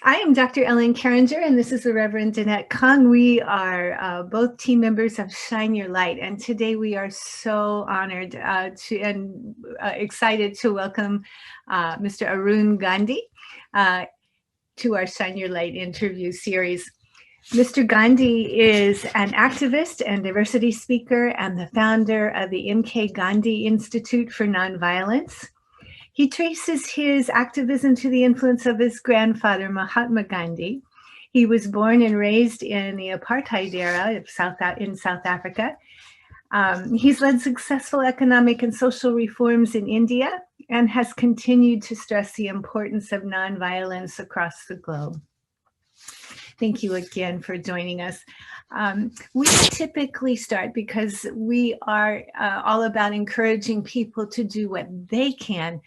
I am Dr. Ellen Carringer, and this is the Reverend Danette Kung. We are both team members of Shine Your Light, and today we are so honored and excited to welcome Mr. Arun Gandhi to our Shine Your Light interview series. Mr. Gandhi is an activist and diversity speaker and the founder of the M.K. Gandhi Institute for Nonviolence. He traces his activism to the influence of his grandfather, Mahatma Gandhi. He was born and raised in the apartheid era in South Africa. He's led successful economic and social reforms in India and has continued to stress the importance of nonviolence across the globe. Thank you again for joining us. We typically start because we are all about encouraging people to do what they can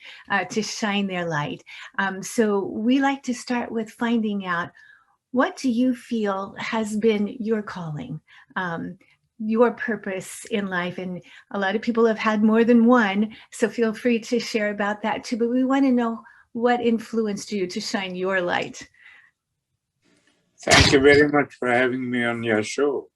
to shine their light. So we like to start with finding out, what do you feel has been your calling, your purpose in life? And a lot of people have had more than one, so feel free to share about that too. But we want to know what influenced you to shine your light. Thank you very much for having me on your show.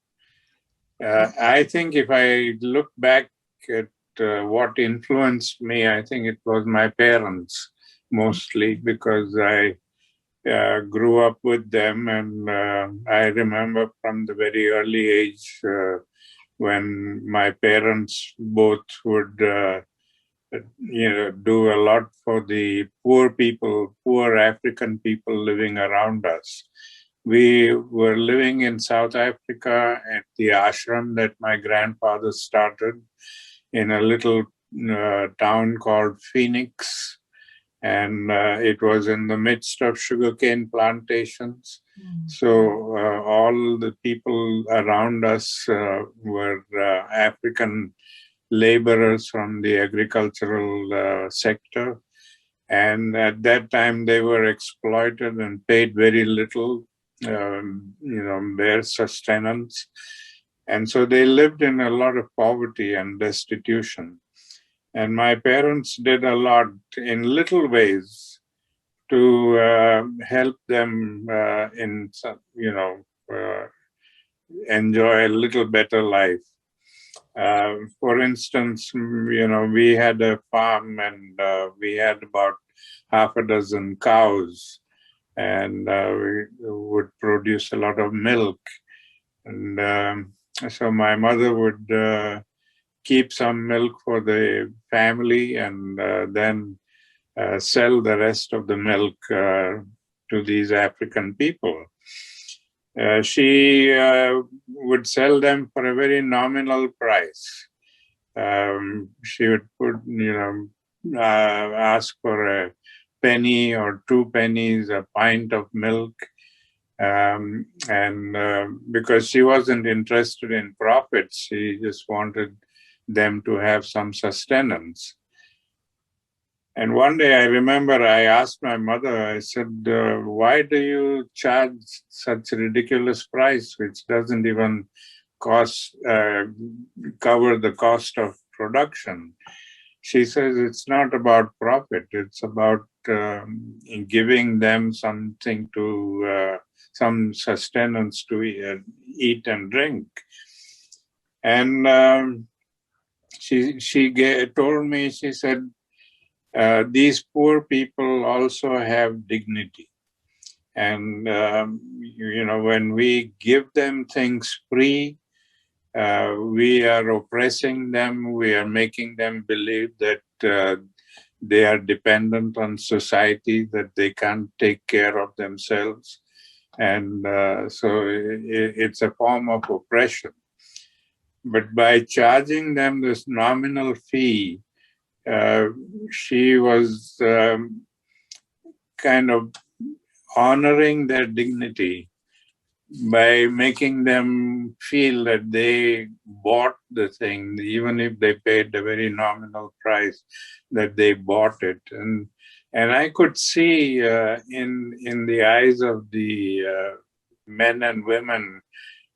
I think if I look back at what influenced me, I think it was my parents mostly, because I grew up with them, and I remember from the very early age when my parents both would do a lot for the poor African people living around us. We were living in South Africa at the ashram that my grandfather started in a little town called Phoenix. And it was in the midst of sugarcane plantations. So all the people around us were African laborers from the agricultural sector. And at that time, they were exploited and paid very little. Their sustenance. And so they lived in a lot of poverty and destitution. And my parents did a lot in little ways to help them enjoy a little better life. For instance, we had a farm, and we had about half a dozen cows. And we would produce a lot of milk. And so my mother would keep some milk for the family, and then sell the rest of the milk to these African people. She would sell them for a very nominal price. She would ask for a penny or 2 pennies a pint of milk, and because she wasn't interested in profits, she just wanted them to have some sustenance. And one day I remember I asked my mother, I said, why do you charge such a ridiculous price, which doesn't even cover the cost of production? She says, it's not about profit, it's about giving them something to, some sustenance to eat and drink. And she told me, she said, these poor people also have dignity. And, when we give them things free, we are oppressing them, we are making them believe that they are dependent on society, that they can't take care of themselves. And so it's a form of oppression. But by charging them this nominal fee, she was kind of honoring their dignity by making them feel that they bought the thing, even if they paid a very nominal price, that they bought it. And I could see in the eyes of the men and women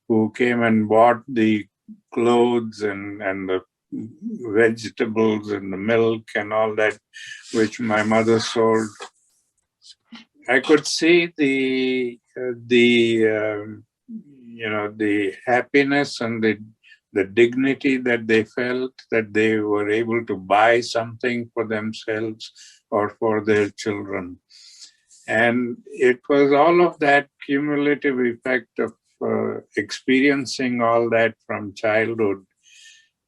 who came and bought the clothes and the vegetables and the milk and all that, which my mother sold, I could see the happiness and the dignity that they felt, that they were able to buy something for themselves or for their children. And it was all of that cumulative effect of experiencing all that from childhood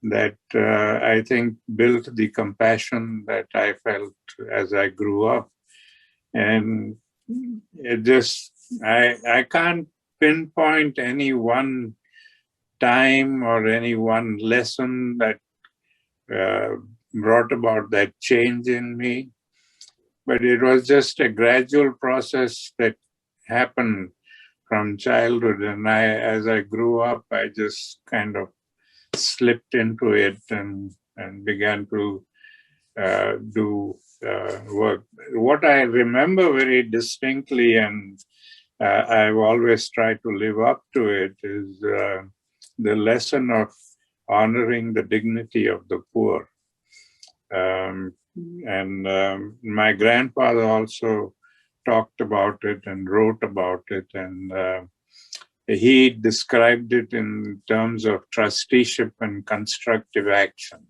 that I think built the compassion that I felt as I grew up. And it just, I can't pinpoint any one time or any one lesson that brought about that change in me. But it was just a gradual process that happened from childhood. And as I grew up, I just kind of slipped into it and began to do work. What I remember very distinctly, and I've always tried to live up to it, is the lesson of honoring the dignity of the poor. My grandfather also talked about it and wrote about it, and he described it in terms of trusteeship and constructive action.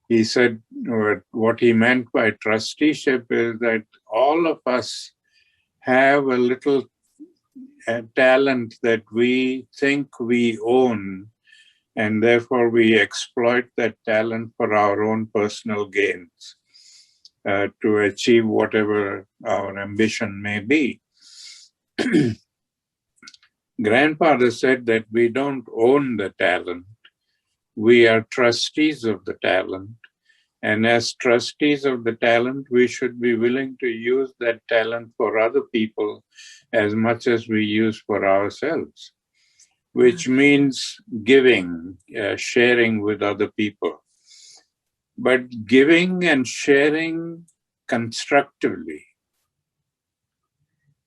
He said what he meant by trusteeship is that all of us have a little talent that we think we own, and therefore we exploit that talent for our own personal gains to achieve whatever our ambition may be. Grandfather said that we don't own the talent, we are trustees of the talent. And as trustees of the talent, we should be willing to use that talent for other people as much as we use for ourselves, which means giving, sharing with other people. But giving and sharing constructively.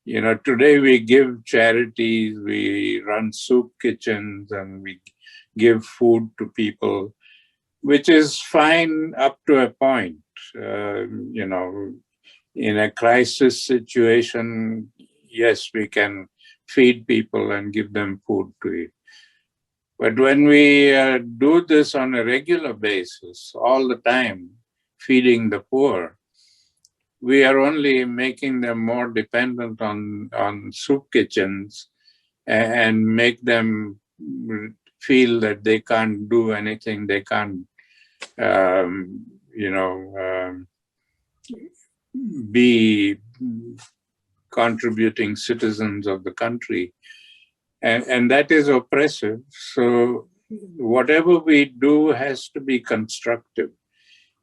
You know, today we give charities, we run soup kitchens, and we give food to people, which is fine up to a point. You know, in a crisis situation, yes, we can feed people and give them food to eat. But when we do this on a regular basis, all the time, feeding the poor, we are only making them more dependent on soup kitchens and make them feel that they can't do anything, they can't, be contributing citizens of the country. And that is oppressive. So whatever we do has to be constructive.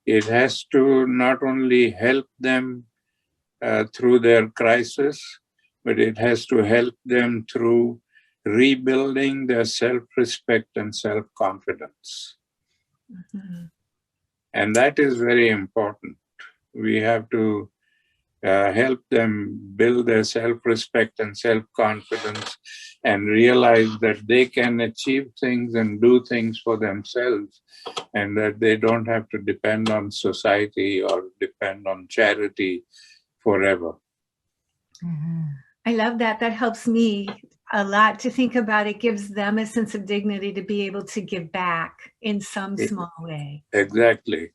It has to not only help them through their crisis, but it has to help them through rebuilding their self-respect and self-confidence. Mm-hmm. And that is very important. We have to help them build their self-respect and self-confidence and realize that they can achieve things and do things for themselves, and that they don't have to depend on society or depend on charity forever. Mm-hmm. I love that. That helps me a lot to think about. It gives them a sense of dignity to be able to give back in some small way. Exactly.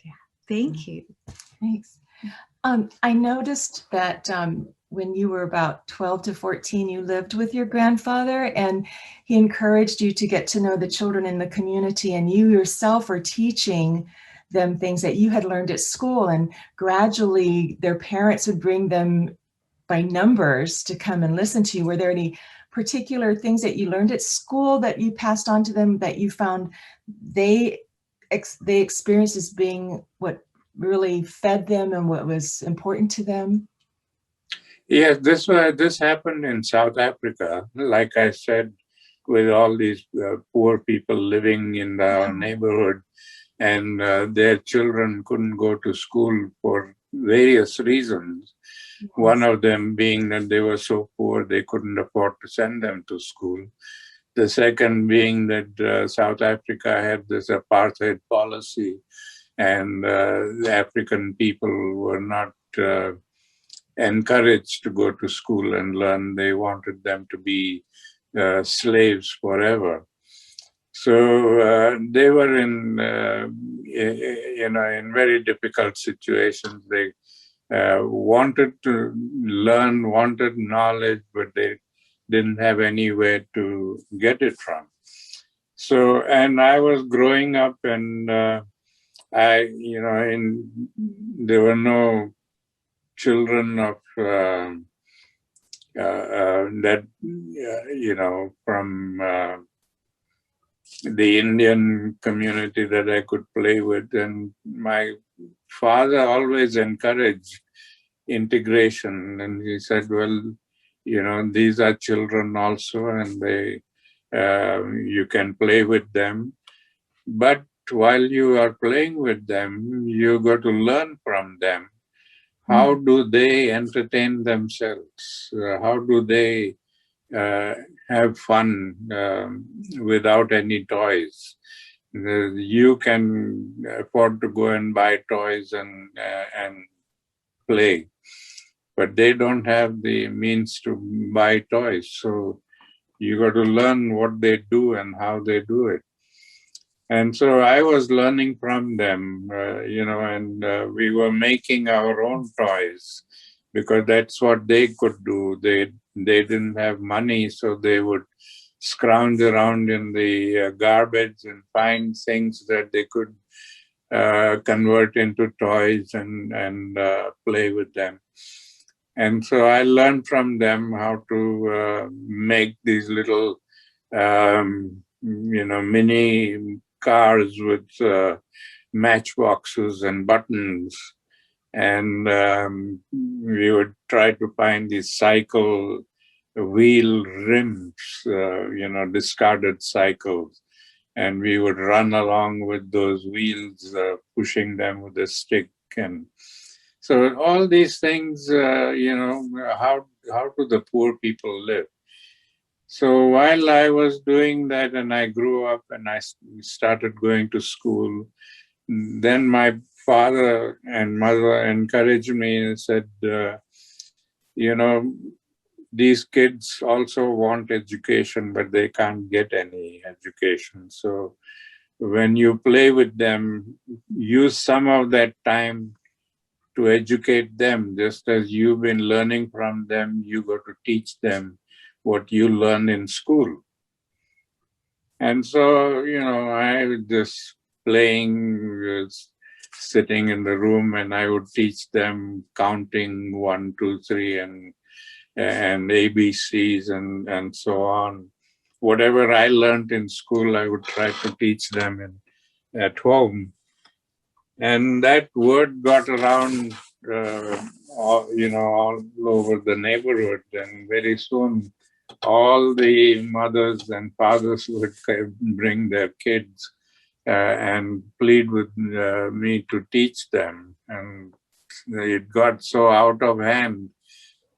Yeah. Thank you. Thanks. I noticed that when you were about 12 to 14, you lived with your grandfather, and he encouraged you to get to know the children in the community, and you yourself were teaching them things that you had learned at school, and gradually their parents would bring them by numbers to come and listen to you. Were there any particular things that you learned at school that you passed on to them that you found they experienced as being what really fed them and what was important to them? Yes, this happened in South Africa. Like I said, with all these poor people living in our neighborhood, and their children couldn't go to school for various reasons. Yes. One of them being that they were so poor they couldn't afford to send them to school. The second being that South Africa had this apartheid policy, and the African people were not encouraged to go to school and learn. They wanted them to be slaves forever. So they were in, in very difficult situations. They wanted to learn, wanted knowledge, but they didn't have anywhere to get it from. So, and I was growing up, and there were no children of from the Indian community that I could play with. And my father always encouraged integration. And he said, well, these are children also, and you can play with them. But while you are playing with them, you got to learn from them. How do they entertain themselves? How do they have fun without any toys? You can afford to go and buy toys and play, but they don't have the means to buy toys. So you got to learn what they do and how they do it. And so I was learning from them, and we were making our own toys because that's what they could do. They didn't have money, so they would scrounge around in the garbage and find things that they could convert into toys and play with them. And so I learned from them how to make these little, mini cars with matchboxes and buttons. And we would try to find these cycle wheel rims, discarded cycles. And we would run along with those wheels, pushing them with a stick. And so all these things, how do the poor people live? So while I was doing that and I grew up and I started going to school, then my father and mother encouraged me and said, these kids also want education, but they can't get any education. So when you play with them, use some of that time to educate them. Just as you've been learning from them, you got to teach them what you learn in school. And so, I was just playing, sitting in the room, and I would teach them counting 1, 2, 3 and ABCs and so on. Whatever I learned in school, I would try to teach them at home. And that word got around, all over the neighborhood. And very soon, all the mothers and fathers would bring their kids and plead with me to teach them. And it got so out of hand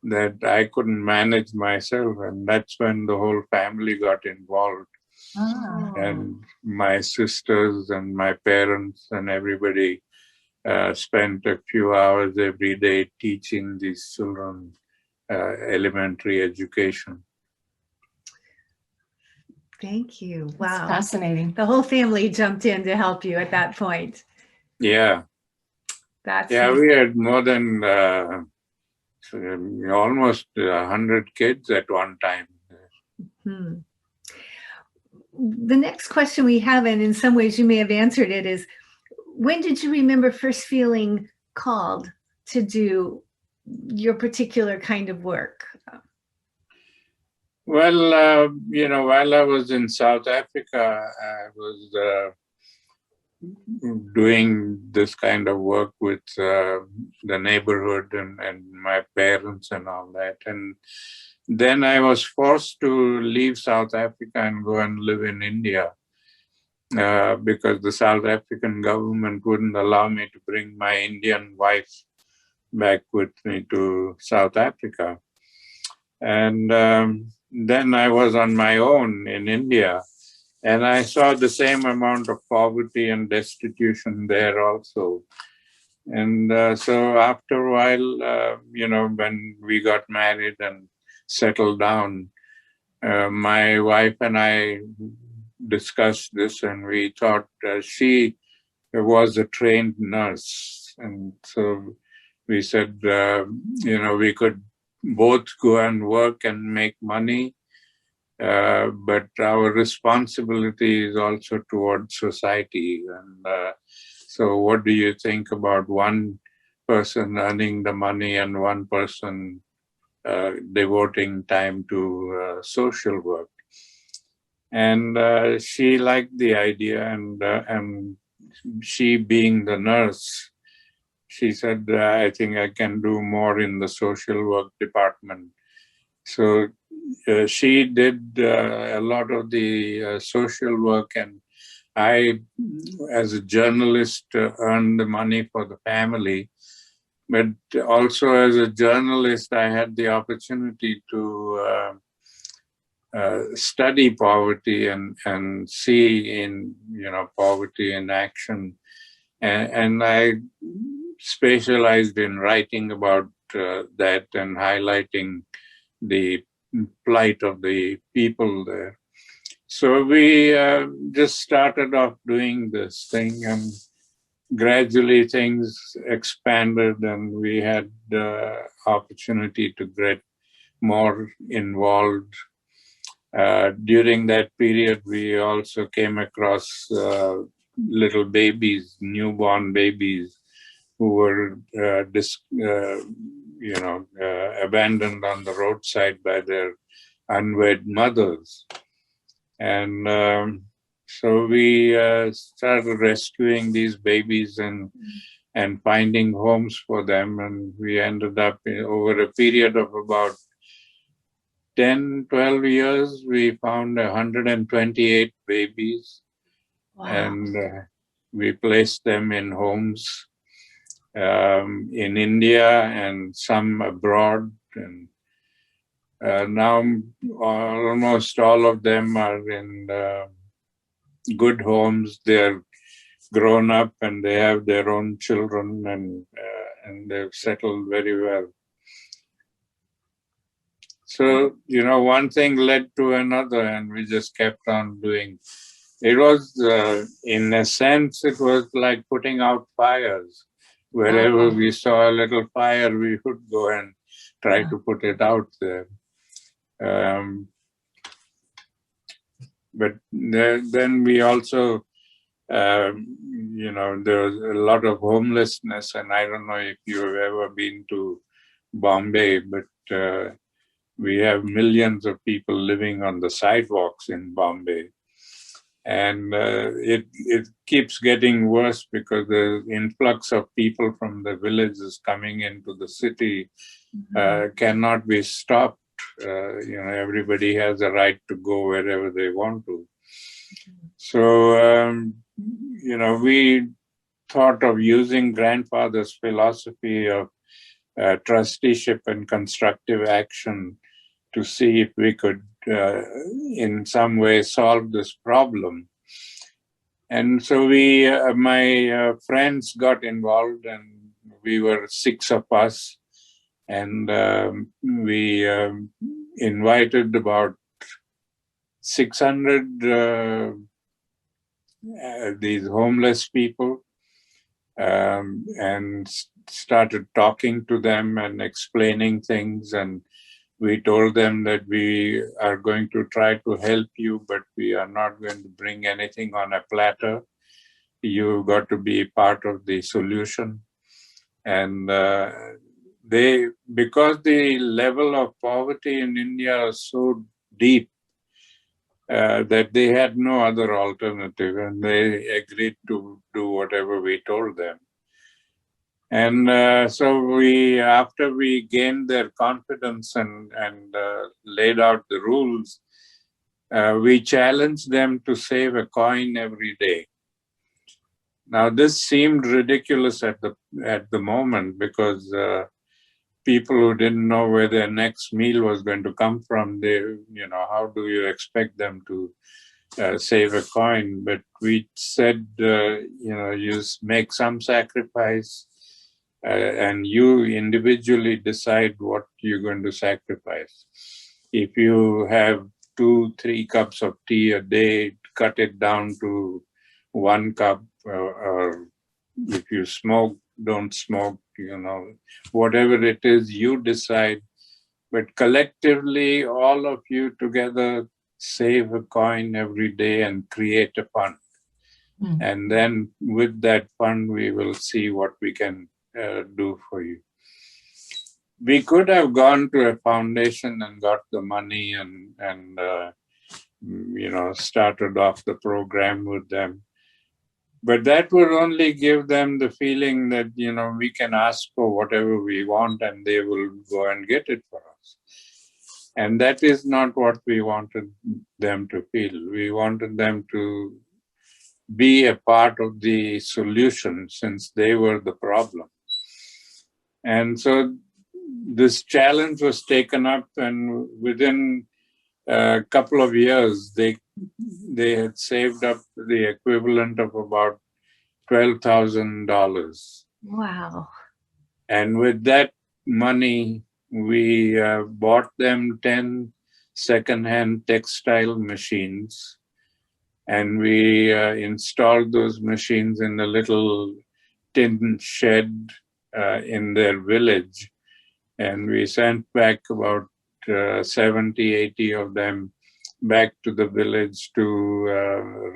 that I couldn't manage myself. And that's when the whole family got involved. Oh. And my sisters and my parents and everybody spent a few hours every day teaching these children elementary education. Thank you. Wow. That's fascinating. The whole family jumped in to help you at that point. Yeah. We had more than almost 100 kids at one time. Hmm. The next question we have, and in some ways you may have answered it, is when did you remember first feeling called to do your particular kind of work? Well, while I was in South Africa, I was doing this kind of work with the neighborhood and my parents and all that. And then I was forced to leave South Africa and go and live in India because the South African government wouldn't allow me to bring my Indian wife back with me to South Africa. And then I was on my own in India, and I saw the same amount of poverty and destitution there also. And so after a while, when we got married and settled down, my wife and I discussed this, and we thought she was a trained nurse. And so we said, we could both go and work and make money, but our responsibility is also towards society. And so what do you think about one person earning the money and one person devoting time to social work? And she liked the idea, and she being the nurse, she said, I think I can do more in the social work department. So she did a lot of the social work, and I, as a journalist, earned the money for the family. But also as a journalist, I had the opportunity to study poverty and see in poverty in action, and I specialized in writing about that and highlighting the plight of the people there. So we just started off doing this thing, and gradually things expanded, and we had the opportunity to get more involved. During that period, we also came across little babies, newborn babies, who were abandoned on the roadside by their unwed mothers. And so we started rescuing these babies and finding homes for them. And we ended up over a period of about 10, 12 years, we found 128 babies. Wow. And we placed them in homes in India and some abroad. And now almost all of them are in good homes. They're grown up and they have their own children, and they've settled very well. So, one thing led to another, and we just kept on doing. It was, in a sense, it was like putting out fires. Wherever we saw a little fire, we would go and try to put it out there. But then we also, there was a lot of homelessness, and I don't know if you've ever been to Bombay, but we have millions of people living on the sidewalks in Bombay. And it keeps getting worse because the influx of people from the villages coming into the city cannot be stopped. Everybody has a right to go wherever they want to. So, we thought of using grandfather's philosophy of trusteeship and constructive action to see if we could in some way solve this problem. And so my friends got involved, and we were 6 of us, and we invited about 600 these homeless people, and started talking to them and explaining things. And we told them that we are going to try to help you, but we are not going to bring anything on a platter. You've got to be part of the solution. And because the level of poverty in India is so deep, that they had no other alternative, and they agreed to do whatever we told them. And so after we gained their confidence and laid out the rules, we challenged them to save a coin every day. Now, this seemed ridiculous at the moment, because people who didn't know where their next meal was going to come from, how do you expect them to save a coin? But we said, you make some sacrifice. and you individually decide what you're going to sacrifice. If you have 2-3 cups of tea a day, cut it down to 1 cup, or if you smoke, don't smoke, whatever it is, you decide. But collectively, all of you together save a coin every day and create a fund. And then with that fund, we will see what we can do for you. We could have gone to a foundation and got the money and started off the program with them. But that would only give them the feeling that, we can ask for whatever we want and they will go and get it for us. And that is not what we wanted them to feel. We wanted them to be a part of the solution since they were the problem. And so this challenge was taken up, and within a couple of years, they had saved up the equivalent of about $12,000. Wow. And with that money, we bought them 10 second-hand textile machines, and we installed those machines in a little tin shed in their village. And we sent back about 70, 80 of them back to the village to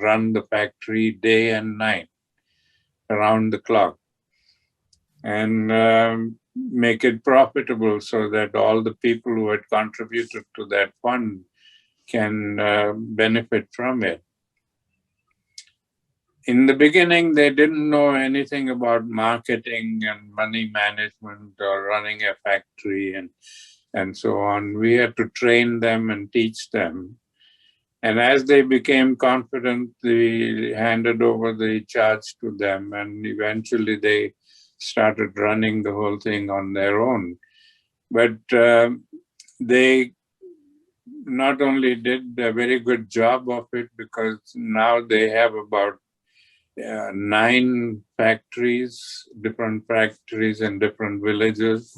run the factory day and night, around the clock, and make it profitable so that all the people who had contributed to that fund can benefit from it. In the beginning, they didn't know anything about marketing and money management or running a factory and so on. We had to train them and teach them. And as they became confident, we handed over the charge to them, and eventually they started running the whole thing on their own. But they not only did a very good job of it, because now they have about 9 factories, different factories in different villages.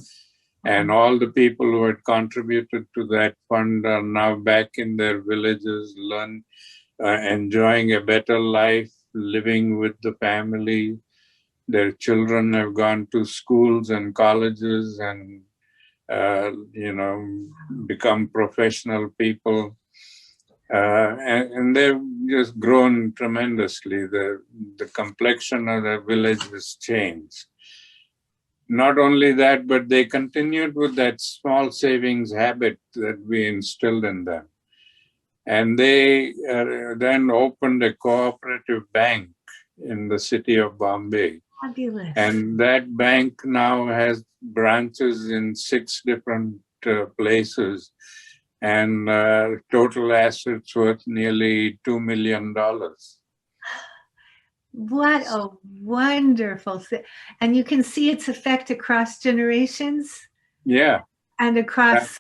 And all the people who had contributed to that fund are now back in their villages, enjoying a better life, living with the family. Their children have gone to schools and colleges and, become professional people. And they've just grown tremendously. The complexion of the village has changed. Not only that, but they continued with that small savings habit that we instilled in them. And they then opened a cooperative bank in the city of Bombay. Fabulous. And that bank now has branches in 6 different places, and total assets worth nearly $2 million. What a wonderful thing. And you can see its effect across generations. Yeah. And across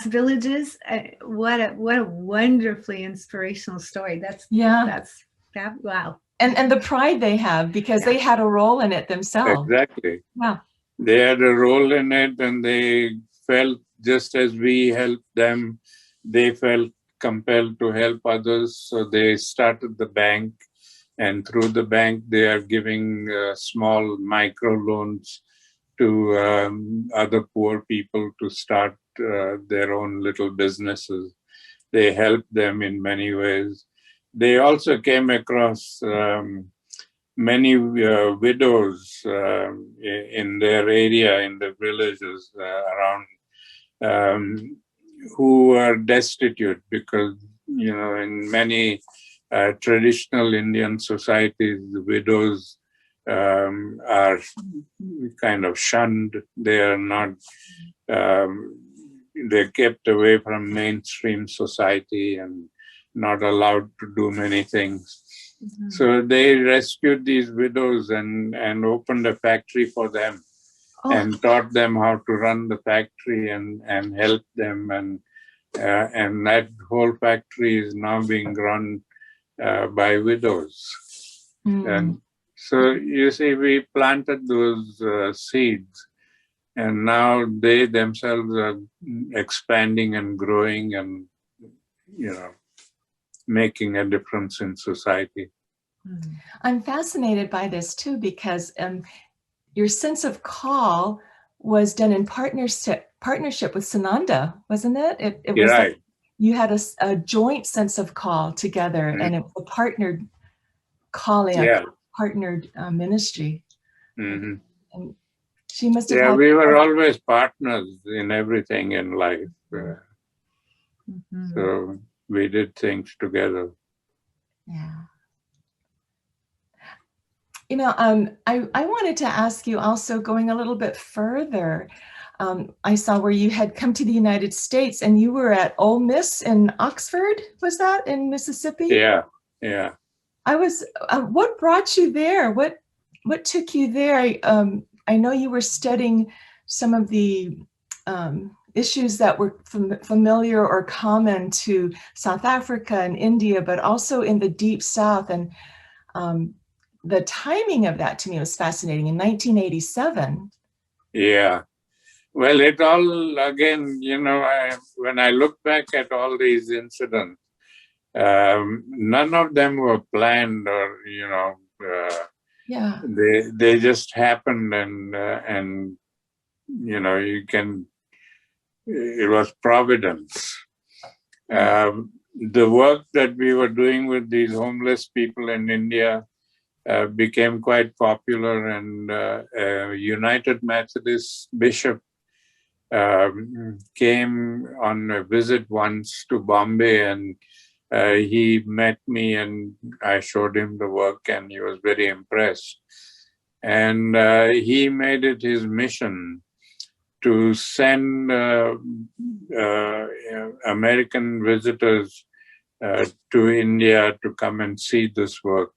villages. What a wonderfully inspirational story. Wow. And the pride they have, because they had a role in it themselves. Exactly. Wow. They had a role in it, and they felt just as we helped them, they felt compelled to help others. So they started the bank, and through the bank, they are giving small micro loans to other poor people to start their own little businesses. They help them in many ways. They also came across many widows in their area, in the villages around, who are destitute because, in many traditional Indian societies, the widows are kind of shunned. They are not, they're kept away from mainstream society and not allowed to do many things. Mm-hmm. So they rescued these widows and opened a factory for them and taught them how to run the factory and help them. And that whole factory is now being run by widows. Mm. And So you see, we planted those seeds, and now they themselves are expanding and growing and, making a difference in society. I'm fascinated by this too, because your sense of call was done in partnership with Sananda, wasn't it? It was Right. like you had a joint sense of call together, and it was a partnered calling, a partnered ministry. And she must have had. We were always partners in everything in life. So we did things together. Yeah. I wanted to ask you also, going a little bit further, I saw where you had come to the United States and you were at Ole Miss in Oxford, was that in Mississippi? Yeah. What brought you there? What took you there? I know you were studying some of the issues that were familiar or common to South Africa and India, but also in the Deep South. And the timing of that to me was fascinating. In 1987. Yeah. Well, it all, again, when I look back at all these incidents, none of them were planned or, they just happened, and it was providence. The work that we were doing with these homeless people in India became quite popular, and a United Methodist bishop came on a visit once to Bombay, and he met me and I showed him the work, and he was very impressed. And he made it his mission to send American visitors to India to come and see this work.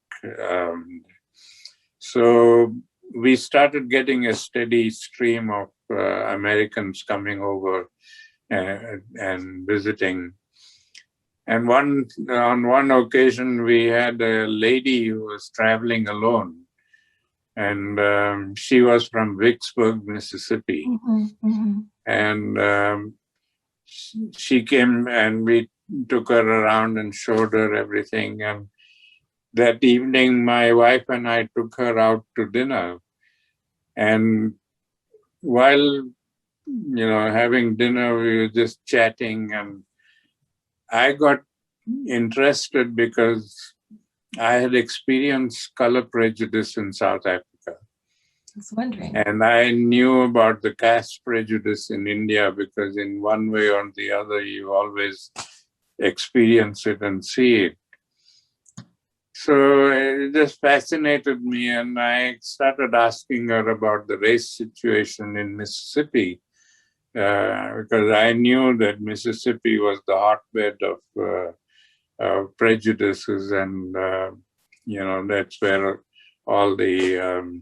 So we started getting a steady stream of Americans coming over and visiting. And on one occasion, we had a lady who was traveling alone, and she was from Vicksburg, Mississippi. And she came, and we took her around and showed her everything. And that evening, my wife and I took her out to dinner. And while, having dinner, we were just chatting, and I got interested because I had experienced color prejudice in South Africa. I was wondering. And I knew about the caste prejudice in India, because in one way or the other, you always experience it and see it. So it just fascinated me, and I started asking her about the race situation in Mississippi, because I knew that Mississippi was the hotbed of prejudices, and that's where all the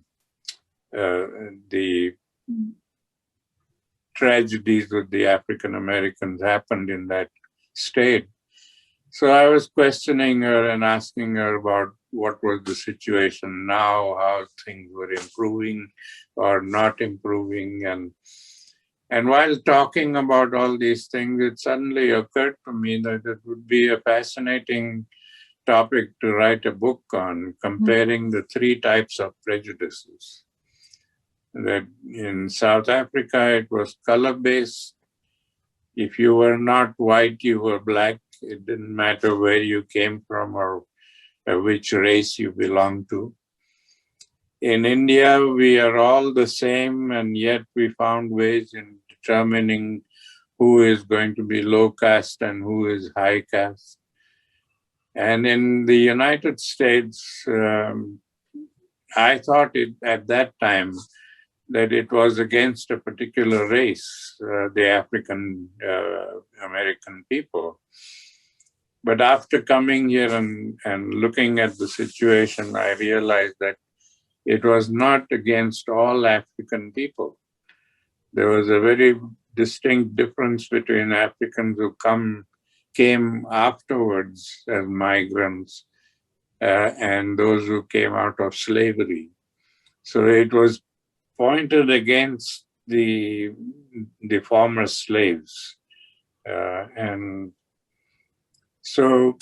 tragedies with the African Americans happened in that state. So I was questioning her and asking her about what was the situation now, how things were improving or not improving. And while talking about all these things, it suddenly occurred to me that it would be a fascinating topic to write a book on, comparing the three types of prejudices. That in South Africa, it was color-based. If you were not white, you were black. It didn't matter where you came from or which race you belonged to. In India, we are all the same, and yet we found ways in determining who is going to be low caste and who is high caste. And in the United States, I thought at that time that it was against a particular race, the African American people. But after coming here and looking at the situation, I realized that it was not against all African people. There was a very distinct difference between Africans who came afterwards as migrants and those who came out of slavery. So it was pointed against the former slaves. And so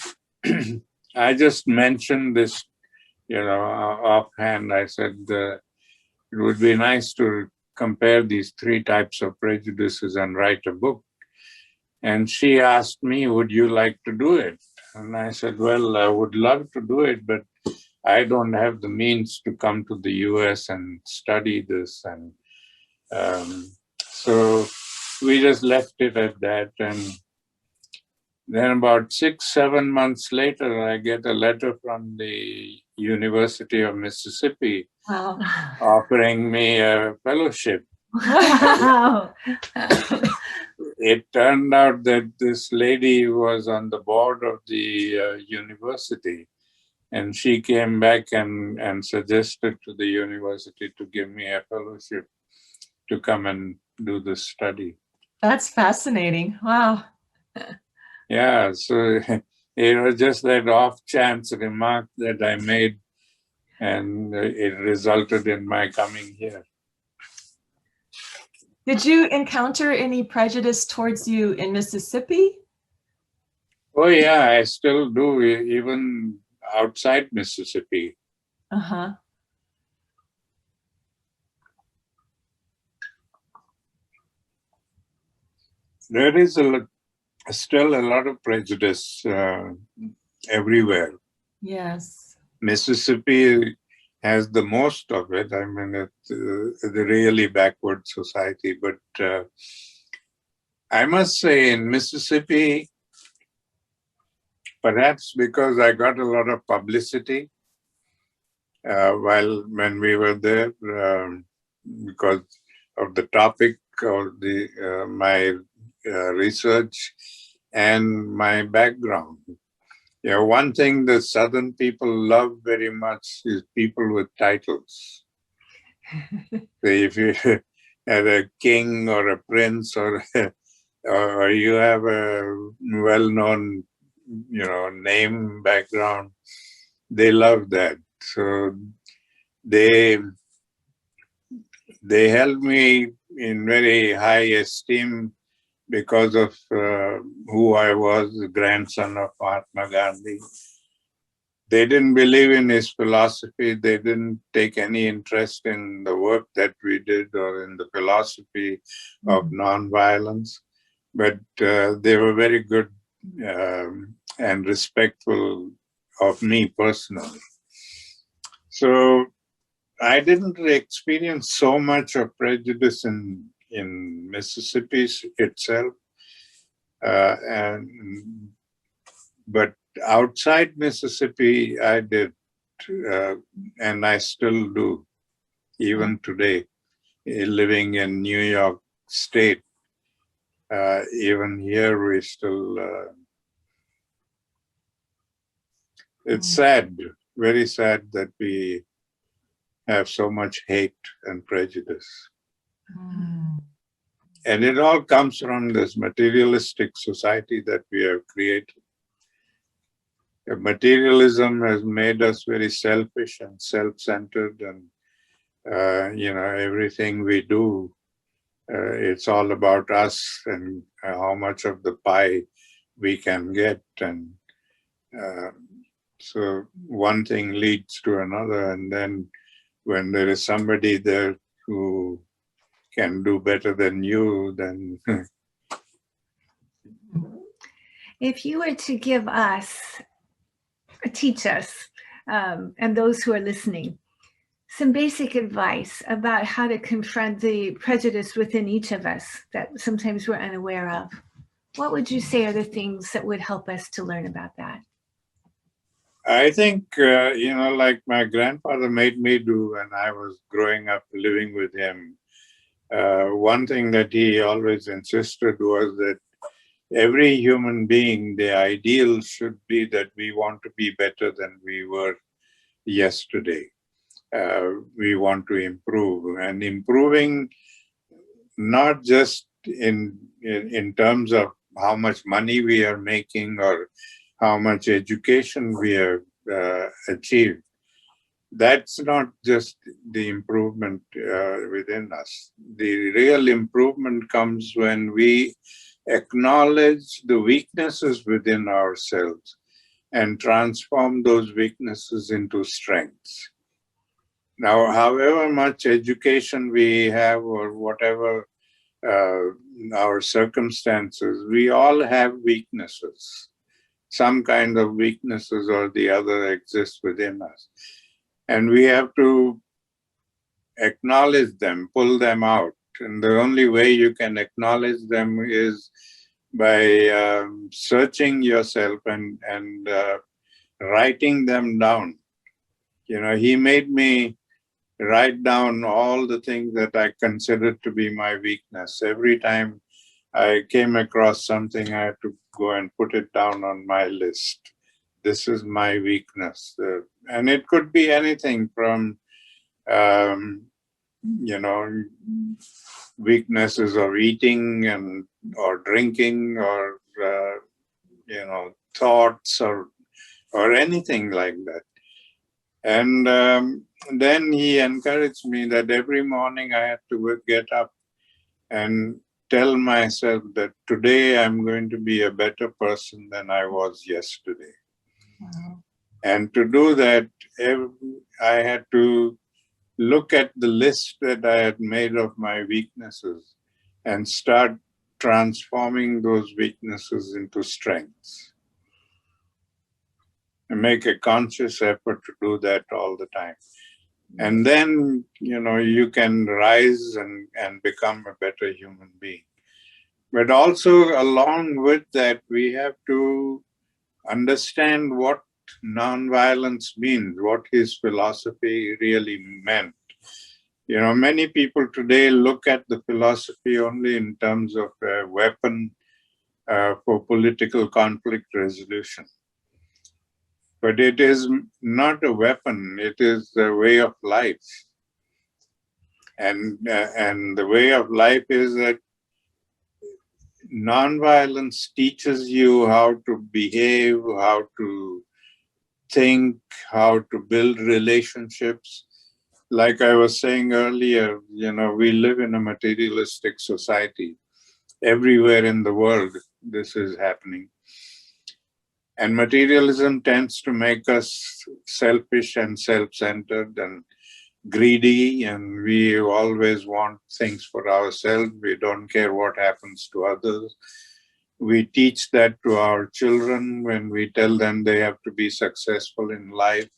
I just mentioned this, offhand. I said it would be nice to compare these three types of prejudices and write a book. And she asked me, would you like to do it? And I said, well, I would love to do it, but I don't have the means to come to the US and study this. And so we just left it at that. And then about 6-7 months later, I get a letter from the University of Mississippi offering me a fellowship. Wow. It turned out that this lady was on the board of the university, and she came back and suggested to the university to give me a fellowship to come and do this study. That's fascinating. Wow. Yeah, so it was just that off chance remark that I made, and it resulted in my coming here. Did you encounter any prejudice towards you in Mississippi? Oh yeah, I still do, even outside Mississippi. Uh-huh. There is still a lot of prejudice everywhere. Yes. Mississippi has the most of it. I mean, it's a really backward society. But I must say, in Mississippi, perhaps because I got a lot of publicity when we were there, because of the topic of my research and my background. Yeah, one thing the Southern people love very much is people with titles. If you have a king or a prince or you have a well-known, name background, they love that. So they held me in very high esteem because of who I was, the grandson of Mahatma Gandhi. They didn't believe in his philosophy. They didn't take any interest in the work that we did or in the philosophy of nonviolence. But they were very good and respectful of me personally. So I didn't experience so much of prejudice in Mississippi itself, but outside Mississippi, I did, and I still do, even today, living in New York State. Even here, we still. It's sad, very sad that we have so much hate and prejudice. And it all comes from this materialistic society that we have created. Materialism has made us very selfish and self-centered, and everything we do, it's all about us and how much of the pie we can get. And so one thing leads to another, and then when there is somebody there who can do better than you, then... If you were to give us, teach us, and those who are listening, some basic advice about how to confront the prejudice within each of us that sometimes we're unaware of, what would you say are the things that would help us to learn about that? I think, like my grandfather made me do when I was growing up living with him. One thing that he always insisted was that every human being, the ideal should be that we want to be better than we were yesterday. We want to improve, and improving not just in terms of how much money we are making or how much education we are achieve. That's not just the improvement within us. The real improvement comes when we acknowledge the weaknesses within ourselves and transform those weaknesses into strengths. Now, however much education we have or whatever our circumstances, we all have weaknesses. Some kind of weaknesses or the other exists within us. And we have to acknowledge them, pull them out. And the only way you can acknowledge them is by searching yourself and writing them down. You know, he made me write down all the things that I considered to be my weakness. Every time I came across something, I had to go and put it down on my list. This is my weakness. And it could be anything from, you know, weaknesses of eating and or drinking or, you know, thoughts or anything like that. And then he encouraged me that every morning I had to get up and tell myself that today I'm going to be a better person than I was yesterday. Wow. And to do that, I had to look at the list that I had made of my weaknesses and start transforming those weaknesses into strengths. And make a conscious effort to do that all the time. And then, you know, you can rise and become a better human being. But also along with that, we have to understand what nonviolence means, what his philosophy really meant. You know, many people today look at the philosophy only in terms of a weapon for political conflict resolution. But it is not a weapon, it is a way of life. And the way of life is that nonviolence teaches you how to behave, how to think, how to build relationships. Like I was saying earlier, you know, we live in a materialistic society. Everywhere in the world, this is happening. And materialism tends to make us selfish and self-centered and greedy, and we always want things for ourselves. We don't care what happens to others. We teach that to our children when we tell them they have to be successful in life,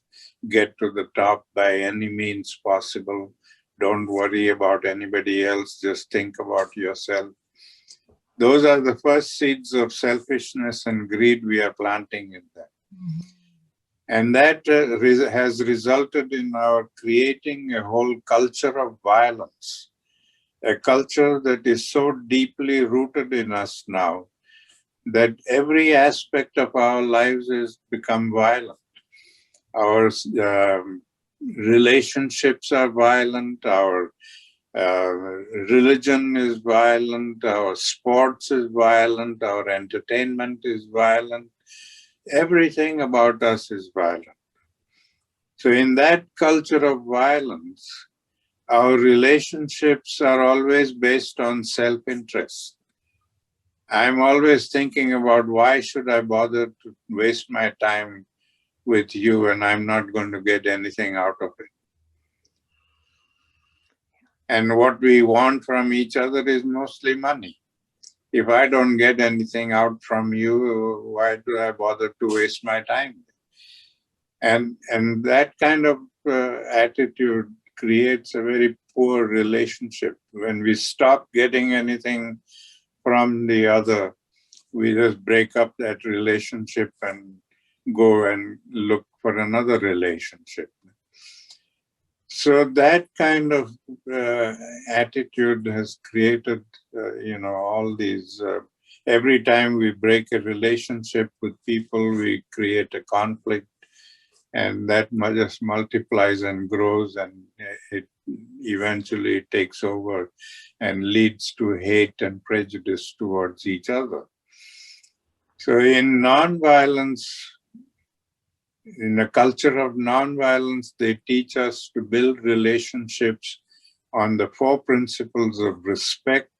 get to the top by any means possible. Don't worry about anybody else, just think about yourself. Those are the first seeds of selfishness and greed we are planting in them. Mm-hmm. And that has resulted in our creating a whole culture of violence, a culture that is so deeply rooted in us now that every aspect of our lives has become violent. Our relationships are violent, our religion is violent, our sports is violent, our entertainment is violent. Everything about us is violent. So in that culture of violence, our relationships are always based on self-interest. I'm always thinking about why should I bother to waste my time with you and I'm not going to get anything out of it. And what we want from each other is mostly money. If I don't get anything out from you, why do I bother to waste my time? And that kind of attitude creates a very poor relationship. When we stop getting anything from the other, we just break up that relationship and go and look for another relationship. So that kind of attitude has created, you know, all these, every time we break a relationship with people, we create a conflict, and that just multiplies and grows, and it eventually takes over and leads to hate and prejudice towards each other. So in nonviolence, In a culture of nonviolence, they teach us to build relationships on the 4 principles of respect,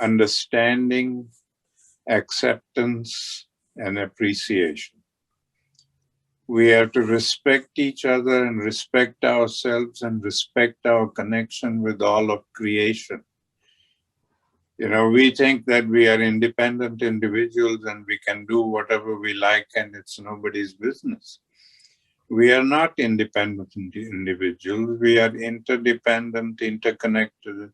understanding, acceptance, and appreciation. We have to respect each other and respect ourselves and respect our connection with all of creation. You know, we think that we are independent individuals and we can do whatever we like and it's nobody's business. We are not independent individuals. We are interdependent, interconnected,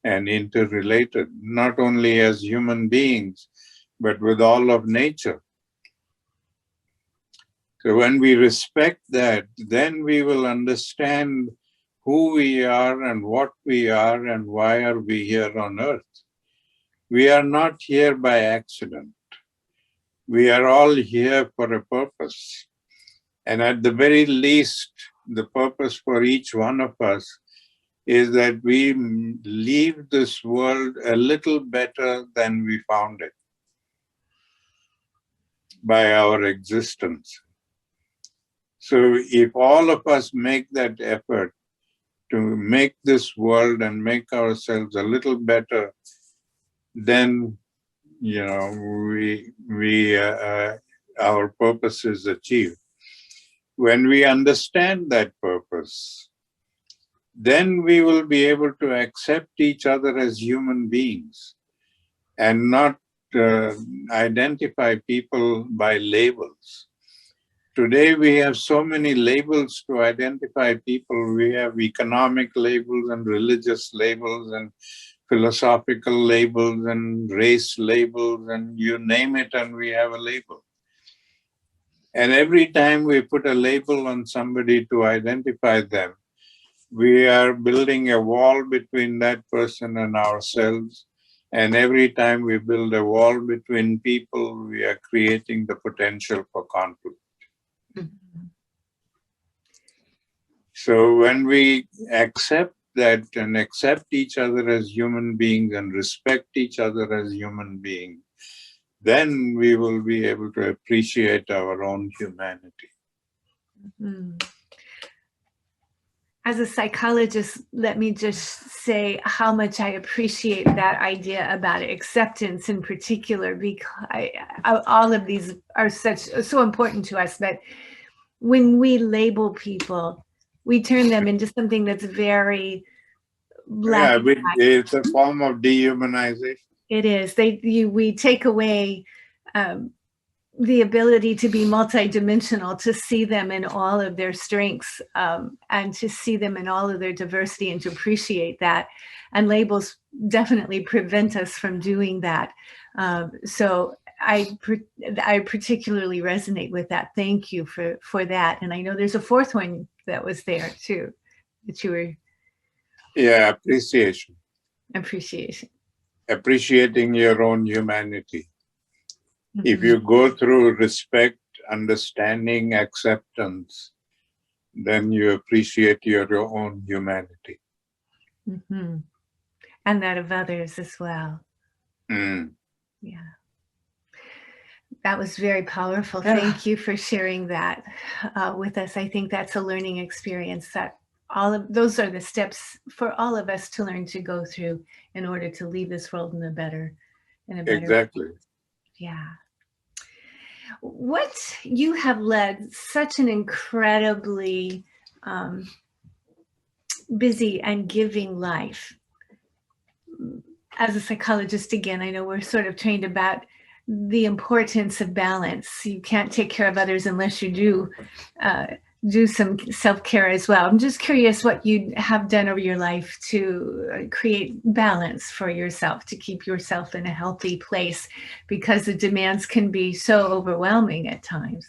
and interrelated, not only as human beings, but with all of nature. So when we respect that, then we will understand who we are and what we are and why are we here on earth. We are not here by accident. We are all here for a purpose. And at the very least, the purpose for each one of us is that we leave this world a little better than we found it by our existence. So if all of us make that effort to make this world and make ourselves a little better, then, you know, our purpose is achieved. When we understand that purpose, then we will be able to accept each other as human beings and not identify people by labels. Today we have so many labels to identify people. We have economic labels and religious labels and philosophical labels and race labels, and you name it and we have a label. And every time we put a label on somebody to identify them, we are building a wall between that person and ourselves. And every time we build a wall between people, we are creating the potential for conflict. Mm-hmm. So when we accept that and accept each other as human beings and respect each other as human beings, then we will be able to appreciate our own humanity. Mm-hmm. As a psychologist, let me just say how much I appreciate that idea about acceptance in particular, because all of these are so important to us. But when we label people, we turn them into something that's very black. Yeah, it's a form of dehumanization. It is. We take away the ability to be multidimensional, to see them in all of their strengths, and to see them in all of their diversity and to appreciate that. And labels definitely prevent us from doing that. So I particularly resonate with that. Thank you for that. And I know there's a 4th one that was there too, that you were. Yeah, appreciation. Appreciation. Appreciating your own humanity. Mm-hmm. If you go through respect, understanding, acceptance, then you appreciate your own humanity. Mm-hmm. And that of others as well. Mm. Yeah. That was very powerful. Thank you for sharing that with us. I think that's a learning experience that those are the steps for all of us to learn to go through in order to leave this world in a better Exactly. way. Yeah. What you have led such an incredibly busy and giving life. As a psychologist, again, I know we're sort of trained about the importance of balance. You can't take care of others unless you do some self-care as well. I'm just curious what you have done over your life to create balance for yourself, to keep yourself in a healthy place, because the demands can be so overwhelming at times.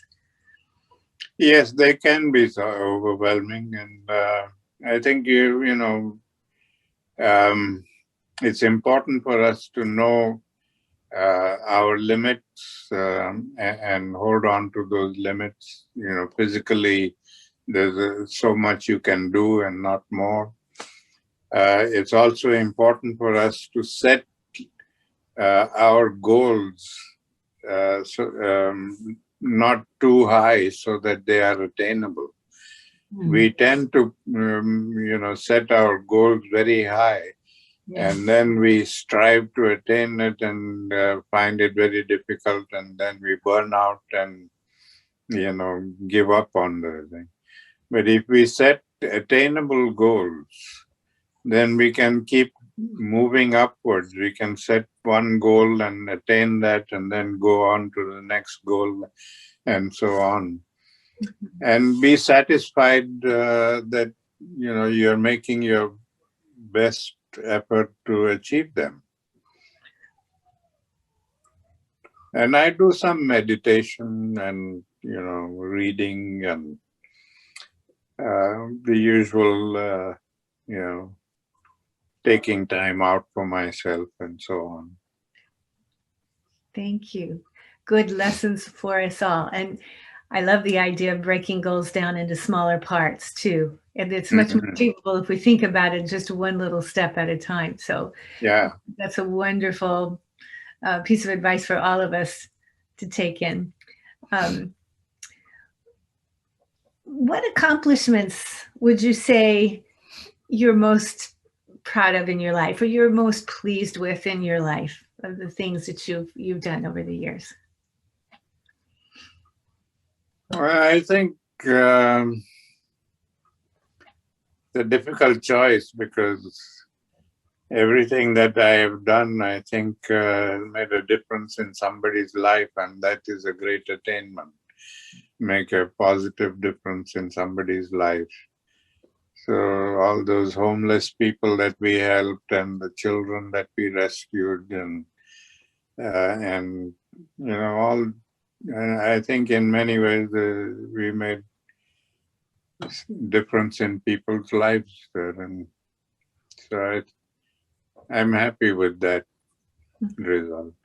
Yes, they can be so overwhelming. And I think, it's important for us to know our limits and hold on to those limits. You know, physically, there's so much you can do and not more. It's also important for us to set our goals not too high so that they are attainable. We tend to, set our goals very high, and then we strive to attain it and find it very difficult, and then we burn out and, give up on the thing. But if we set attainable goals, then we can keep moving upwards. We can set one goal and attain that, and then go on to the next goal, and so on. And be satisfied that you're making your best effort to achieve them. And I do some meditation and reading and the usual taking time out for myself and so on. Thank you. Good lessons for us all. And I love the idea of breaking goals down into smaller parts too. And it's much more achievable if we think about it just one little step at a time. So yeah, that's a wonderful piece of advice for all of us to take in. What accomplishments would you say you're most proud of in your life, or you're most pleased with in your life, of the things that you've done over the years? Well, I think it's a difficult choice, because everything that I have done, I think, made a difference in somebody's life, and that is a great attainment. Make a positive difference in somebody's life. So all those homeless people that we helped, and the children that we rescued, and all, I think in many ways we made difference in people's lives there, and so I'm happy with that result.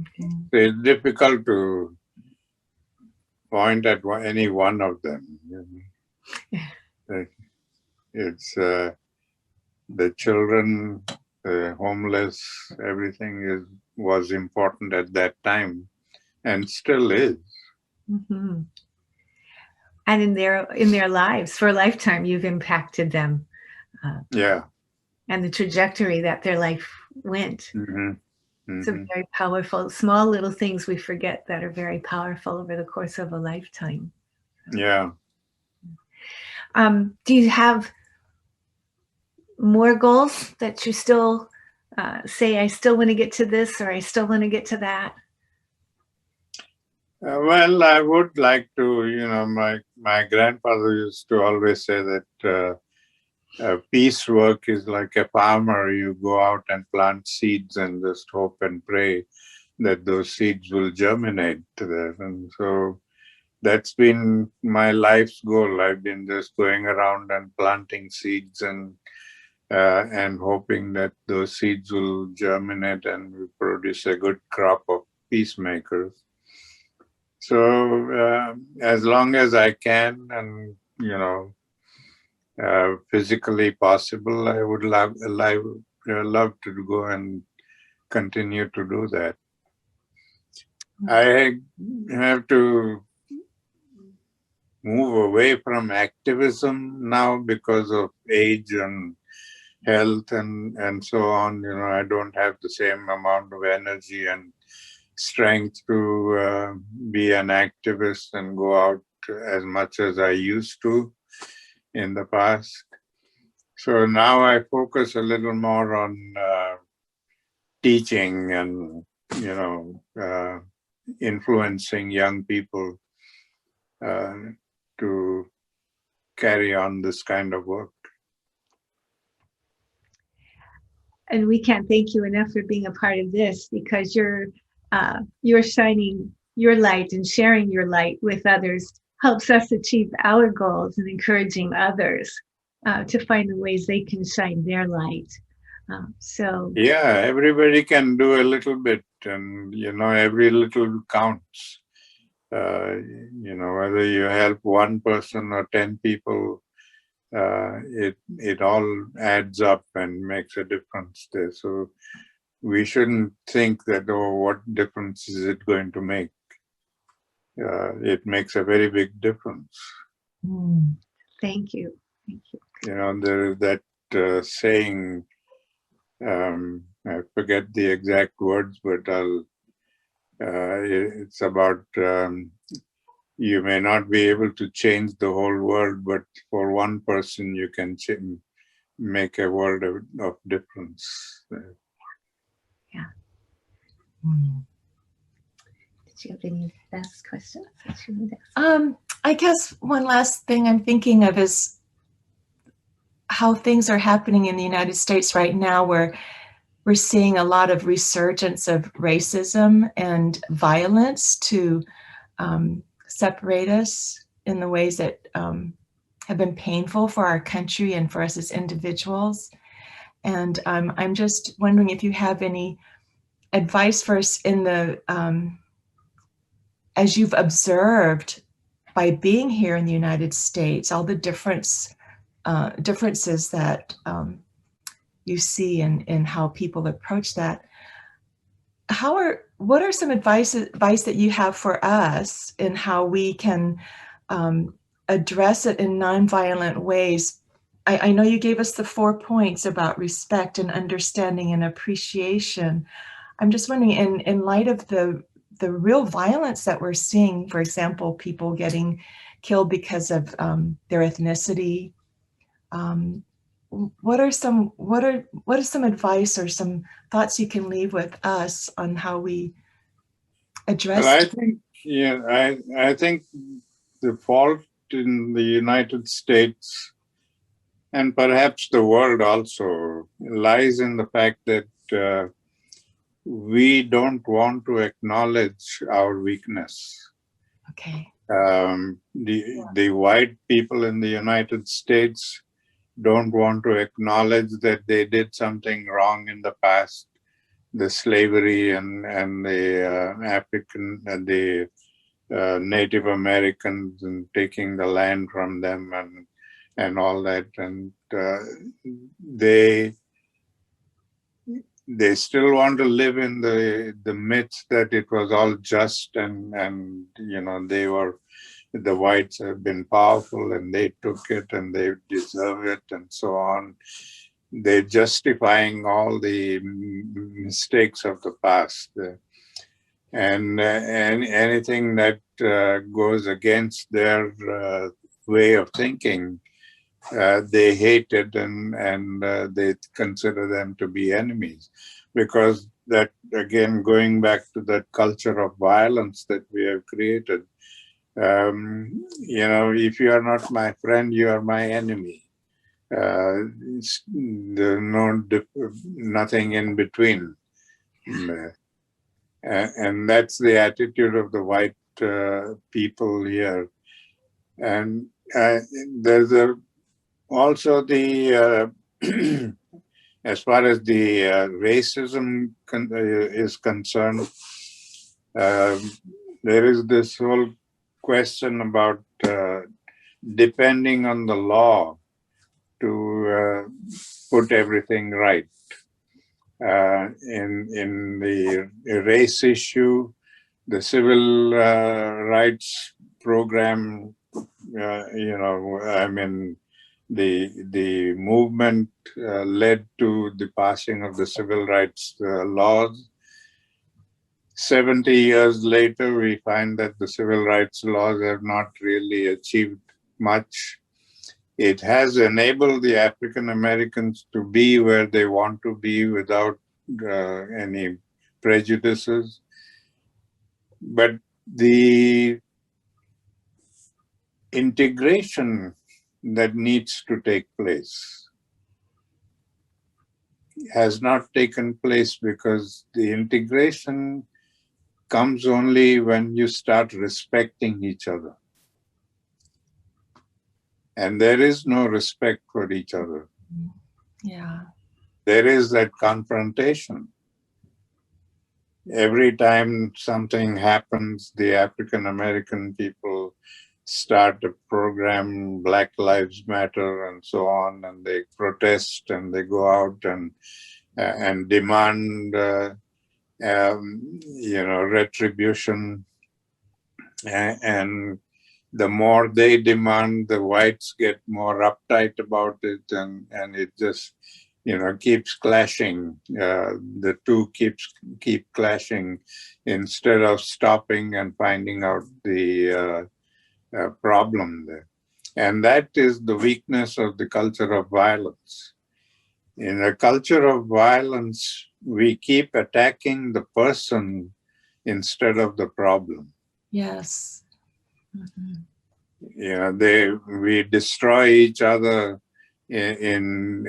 Okay. It's difficult to point at any one of them. It's the children, the homeless, everything was important at that time, and still is. Mm-hmm. And in their lives for a lifetime, you've impacted them. Yeah. And the trajectory that their life went. Mm-hmm. It's a very powerful, small little things we forget that are very powerful over the course of a lifetime. Yeah. Do you have more goals that you still say, I still want to get to this, or I still want to get to that? Well, I would like to, my grandfather used to always say that piecework is like a farmer. You go out and plant seeds and just hope and pray that those seeds will germinate there. And so that's been my life's goal. I've been just going around and planting seeds and hoping that those seeds will germinate and will produce a good crop of peacemakers. So as long as I can, and physically possible, I would love to go and continue to do that. I have to move away from activism now because of age and health and so on. I don't have the same amount of energy and strength to be an activist and go out as much as I used to in the past. So now I focus a little more on teaching and, influencing young people to carry on this kind of work. And we can't thank you enough for being a part of this, because you're shining your light and sharing your light with others helps us achieve our goals, and encouraging others to find the ways they can shine their light. Yeah, everybody can do a little bit, and every little counts. Whether you help one person or 10 people, it all adds up and makes a difference there. So we shouldn't think that, oh, what difference is it going to make? it makes a very big difference. Mm. Thank you. Thank you. You know, there is that saying, I forget the exact words, but it's about you may not be able to change the whole world, but for one person you can make a world of difference. Yeah. Mm. Did you have any last questions? I guess one last thing I'm thinking of is how things are happening in the United States right now, where we're seeing a lot of resurgence of racism and violence to separate us in the ways that have been painful for our country and for us as individuals. And I'm just wondering if you have any advice for us in the, as you've observed by being here in the United States, all the differences that you see in how people approach that. What are some advice that you have for us in how we can address it in nonviolent ways? I know you gave us the 4 points about respect and understanding and appreciation. I'm just wondering, in light of the real violence that we're seeing, for example, people getting killed because of their ethnicity, what are some advice or some thoughts you can leave with us on how we address? Well, I think the fault in the United States and perhaps the world also lies in the fact that we don't want to acknowledge our weakness. Okay. The white people in the United States don't want to acknowledge that they did something wrong in the past, the slavery and the African and the Native Americans and taking the land from them and all that, and they still want to live in the myth that it was all just and you know the whites have been powerful and they took it and they deserve it and so on. They're justifying all the mistakes of the past, and anything that goes against their way of thinking, they hate it and they consider them to be enemies, because that, again, going back to that culture of violence that we have created. You know, if you are not my friend, you are my enemy. There's nothing in between. And that's the attitude of the white people here. And there's also the, as far as the racism is concerned, there is this whole question about depending on the law to put everything right. In the race issue, the civil rights program, you know, I mean, the movement led to the passing of the civil rights laws. 70 years later, we find that the civil rights laws have not really achieved much. It has enabled the African Americans to be where they want to be without any prejudices. But the integration that needs to take place has not taken place, because the integration comes only when you start respecting each other. And there is no respect for each other. Yeah. There is that confrontation. Every time something happens, the African American people start a program, Black Lives Matter and so on, and they protest and they go out and demand you know, retribution. And the more they demand, the whites get more uptight about it, and it just, keeps clashing. The two keep clashing instead of stopping and finding out the problem there. And that is the weakness of the culture of violence. In a culture of violence, we keep attacking the person instead of the problem. Yes. We destroy each other in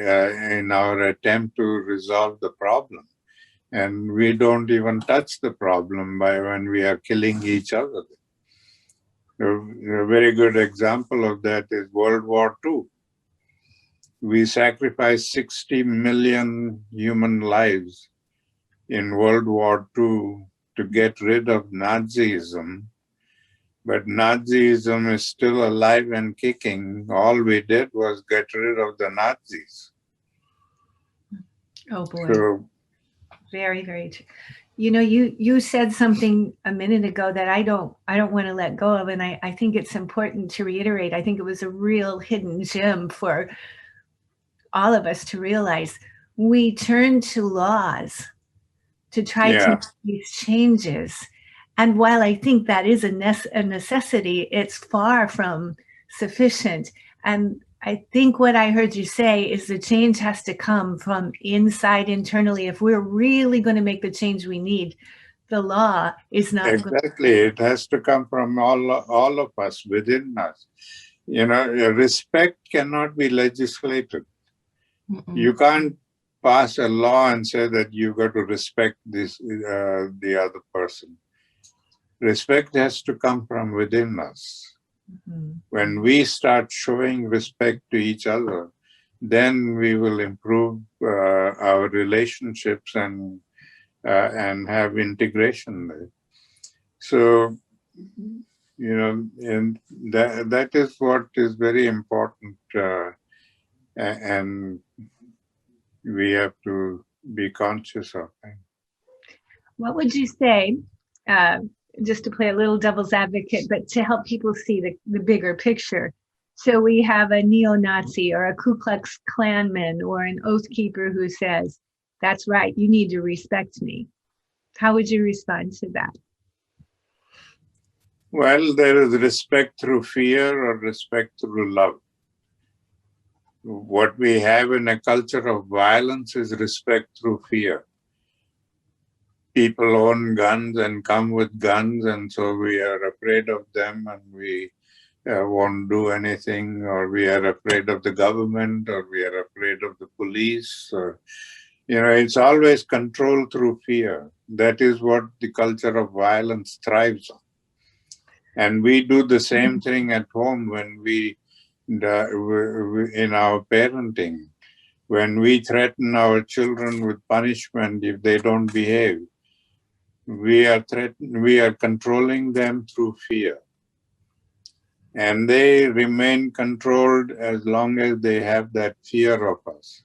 our attempt to resolve the problem, and we don't even touch the problem when we are killing each other. A very good example of that is World War II. We sacrificed 60 million human lives in World War II to get rid of Nazism. But Nazism is still alive and kicking. All we did was get rid of the Nazis. Oh boy. So, very, very true. You said something a minute ago that I don't want to let go of, and I think it's important to reiterate. I think it was a real hidden gem for all of us to realize. We turn to laws to try to make these changes. And while I think that is a necessity, it's far from sufficient. And I think what I heard you say is the change has to come from inside internally. If we're really going to make the change we need, the law is not exactly. It has to come from all of us, within us. Respect cannot be legislated. You can't pass a law and say that you got to respect the other person. Respect has to come from within us. When we start showing respect to each other, then we will improve our relationships and have integration there. So, and that is what is very important, and we have to be conscious of it. What would you say, just to play a little devil's advocate, but to help people see the bigger picture? So we have a neo-Nazi or a Ku Klux Klanman or an Oath Keeper who says, that's right, you need to respect me. How would you respond to that? Well, there is respect through fear or respect through love. What we have in a culture of violence is respect through fear. People own guns and come with guns, and so we are afraid of them, and we won't do anything, or we are afraid of the government, or we are afraid of the police. Or, it's always control through fear. That is what the culture of violence thrives on. And we do the same thing at home when we in our parenting. When we threaten our children with punishment if they don't behave, we are controlling them through fear. And they remain controlled as long as they have that fear of us.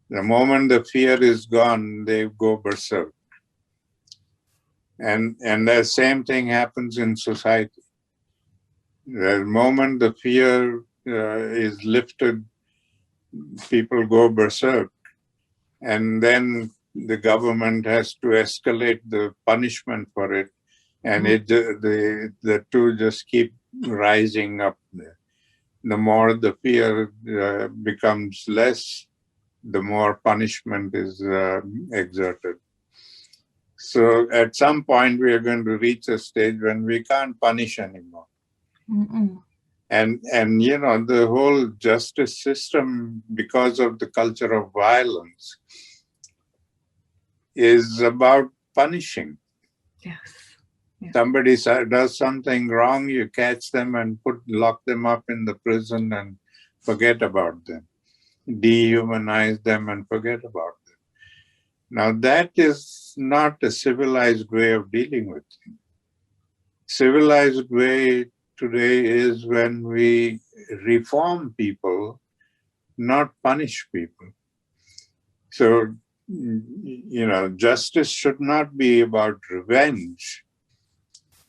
The moment the fear is gone, they go berserk. And the same thing happens in society. The moment the fear is lifted, people go berserk. And then the government has to escalate the punishment for it. And the two just keep rising up there. The more the fear becomes less, the more punishment is exerted. So at some point, we are going to reach a stage when we can't punish anymore. And the whole justice system, because of the culture of violence, is about punishing. Yes. Yeah. Somebody does something wrong, you catch them and lock them up in the prison and forget about them. Dehumanize them and forget about them. Now that is not a civilized way of dealing with things. Civilized way today is when we reform people, not punish people. So, justice should not be about revenge.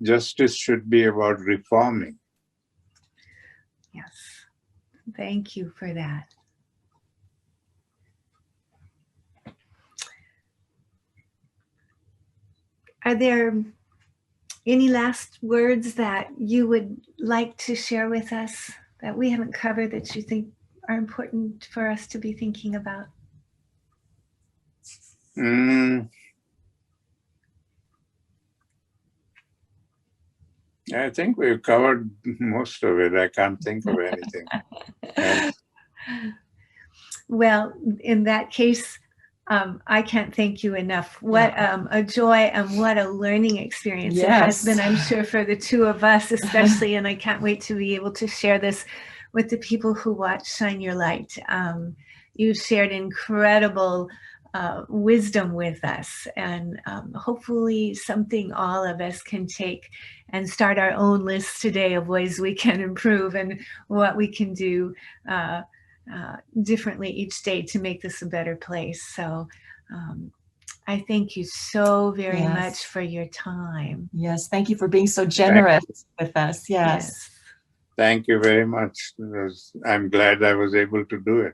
justice should be about reforming. Yes. Thank you for that. Are there any last words that you would like to share with us that we haven't covered that you think are important for us to be thinking about? I think we've covered most of it. I can't think of anything else. Well, in that case, I can't thank you enough. What a joy and what a learning experience it has been, I'm sure, for the two of us especially, and I can't wait to be able to share this with the people who watch Shine Your Light. You've shared incredible wisdom with us, and hopefully something all of us can take and start our own list today of ways we can improve and what we can do differently each day to make this a better place. So I thank you so very much for your time. Yes, thank you for being so generous with us. Yes. Thank you very much. I'm glad I was able to do it.